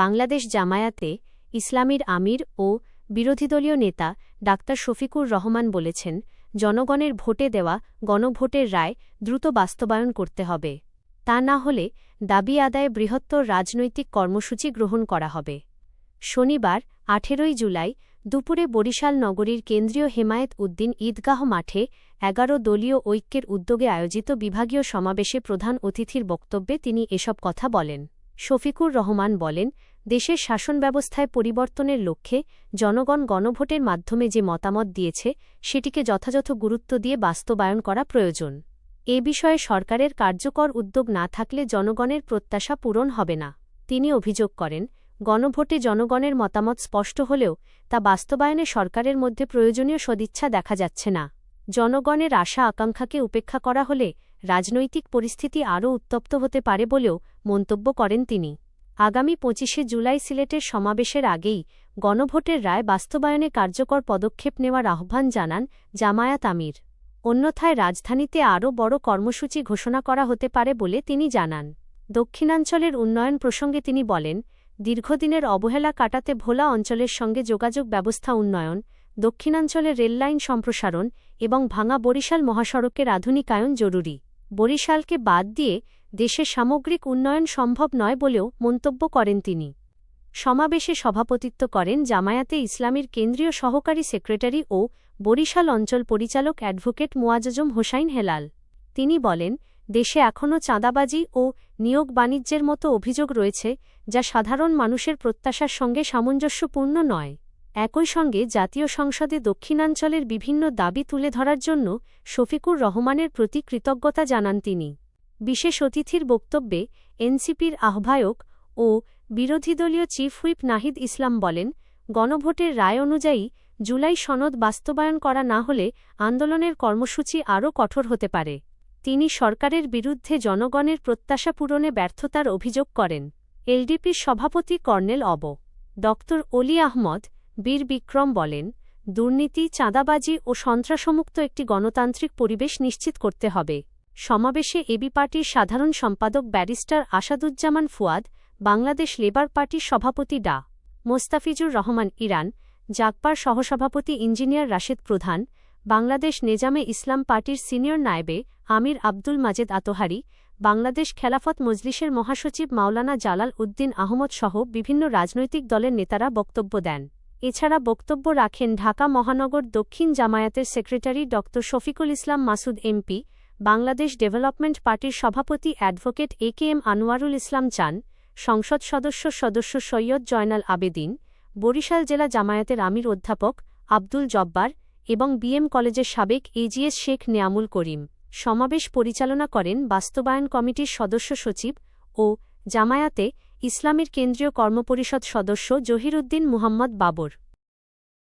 বাংলাদেশ জামায়াতে ইসলামীর আমির ও বিরোধীদলীয় নেতা ডাক্তার শফিকুর রহমান বলেছেন, জনগণের ভোটে দেওয়া গণভোটের রায় দ্রুত বাস্তবায়ন করতে হবে। তা না হলে দাবি আদায়ে বৃহত্তর রাজনৈতিক কর্মসূচি গ্রহণ করা হবে। শনিবার ১৮ জুলাই দুপুরে বরিশাল নগরীর কেন্দ্রীয় হেমায়েত উদ্দিন ঈদগাহ মাঠে ১১ দলীয় ঐক্যের উদ্যোগে আয়োজিত বিভাগীয় সমাবেশে প্রধান অতিথির বক্তব্যে তিনি এসব কথা বলেন। শফিকুর রহমান বলেন, দেশের শাসন ব্যবস্থায় পরিবর্তনের লক্ষ্যে জনগণ গণভোটের মাধ্যমে যে মতামত দিয়েছে সেটিকে যথাযথ গুরুত্ব দিয়ে বাস্তবায়ন করা প্রয়োজন। এ বিষয়ে সরকারের কার্যকর উদ্যোগ না থাকলে জনগণের প্রত্যাশা পূরণ হবে না। তিনি অভিযোগ করেন, গণভোটে জনগণের মতামত স্পষ্ট হলেও তা বাস্তবায়নে সরকারের মধ্যে প্রয়োজনীয় সদিচ্ছা দেখা যাচ্ছে না। জনগণের আশা আকাঙ্ক্ষাকে উপেক্ষা করা হলে রাজনৈতিক পরিস্থিতি আরও উত্তপ্ত হতে পারে বলেও মন্তব্য করেন তিনি। আগামী ২৫ জুলাই সিলেটের সমাবেশের আগেই গণভোটের রায় বাস্তবায়নে কার্যকর পদক্ষেপ নেওয়ার আহ্বান জানান জামায়াত আমির। অন্যথায় রাজধানীতে আরও বড় কর্মসূচি ঘোষণা করা হতে পারে বলে তিনি জানান। দক্ষিণাঞ্চলের উন্নয়ন প্রসঙ্গে তিনি বলেন, দীর্ঘদিনের অবহেলা কাটাতে ভোলা অঞ্চলের সঙ্গে যোগাযোগ ব্যবস্থা উন্নয়ন, দক্ষিণাঞ্চলে রেললাইন সম্প্রসারণ এবং ভাঙা বরিশাল মহাসড়কের আধুনিকায়ন জরুরি। বরিশালকে বাদ দিয়ে দেশের সামগ্রিক উন্নয়ন সম্ভব নয় বলেও মন্তব্য করেন তিনি। সমাবেশে সভাপতিত্ব করেন জামায়াতে ইসলামীর কেন্দ্রীয় সহকারী সেক্রেটারি ও বরিশাল অঞ্চল পরিচালক অ্যাডভোকেট মুয়াজ্জম হোসাইন হেলাল। তিনি বলেন, দেশে এখনও চাঁদাবাজি ও নিয়োগ বাণিজ্যের মতো অভিযোগ রয়েছে যা সাধারণ মানুষের প্রত্যাশার সঙ্গে সামঞ্জস্যপূর্ণ নয়। একই সঙ্গে জাতীয় সংসদে দক্ষিণাঞ্চলের বিভিন্ন দাবি তুলে ধরার জন্য শফিকুর রহমানের প্রতি কৃতজ্ঞতা জানান তিনি। বিশেষ অতিথির বক্তব্যে এনসিপির আহ্বায়ক ও বিরোধীদলীয় চিফ হুইপ নাহিদ ইসলাম বলেন, গণভোটের রায় অনুযায়ী জুলাই সনদ বাস্তবায়ন করা না হলে আন্দোলনের কর্মসূচি আরও কঠোর হতে পারে। তিনি সরকারের বিরুদ্ধে জনগণের প্রত্যাশা পূরণে ব্যর্থতার অভিযোগ করেন। এলডিপির সভাপতি কর্নেল ড. অলি আহমদ বীর বিক্রম বলেন, দুর্নীতি, চাঁদাবাজি ও সন্ত্রাসমুক্ত একটি গণতান্ত্রিক পরিবেশ নিশ্চিত করতে হবে। সমাবেশে এবি পার্টির সাধারণ সম্পাদক ব্যারিস্টার আসাদুজ্জামান ফুয়াদ, বাংলাদেশ লেবার পার্টির সভাপতি ডা. মোস্তাফিজুর রহমান ইরান, জাগপার সহসভাপতি ইঞ্জিনিয়ার রাশেদ প্রধান, বাংলাদেশ নেজামে ইসলাম পার্টির সিনিয়র নায়েবে আমির আব্দুল মাজেদ আতহারী, বাংলাদেশ খেলাফত মজলিসের মহাসচিব মাওলানা জালাল উদ্দিন আহমদ সহ বিভিন্ন রাজনৈতিক দলের নেতারা বক্তব্য দেন। এছাড়া বক্তব্য রাখেন ঢাকা মহানগর দক্ষিণ জামায়াতের সেক্রেটারি ড. শফিকুল ইসলাম মাসুদ এমপি, বাংলাদেশ ডেভেলপমেন্ট পার্টির সভাপতি অ্যাডভোকেট একেএম আনোয়ারুল ইসলাম চান, সংসদ সদস্য সৈয়দ জয়নাল আবেদিন, বরিশাল জেলা জামায়াতের আমির অধ্যাপক আব্দুল জব্বার এবং বিএম কলেজের সাবেক এজিএস শেখ নেয়ামুল করিম। সমাবেশ পরিচালনা করেন বাস্তবায়ন কমিটির সদস্য সচিব ও জামায়াতে ইসলামীর কেন্দ্রীয় কর্মপরিষদ সদস্য জহিরুদ্দিন মুহাম্মদ বাবর।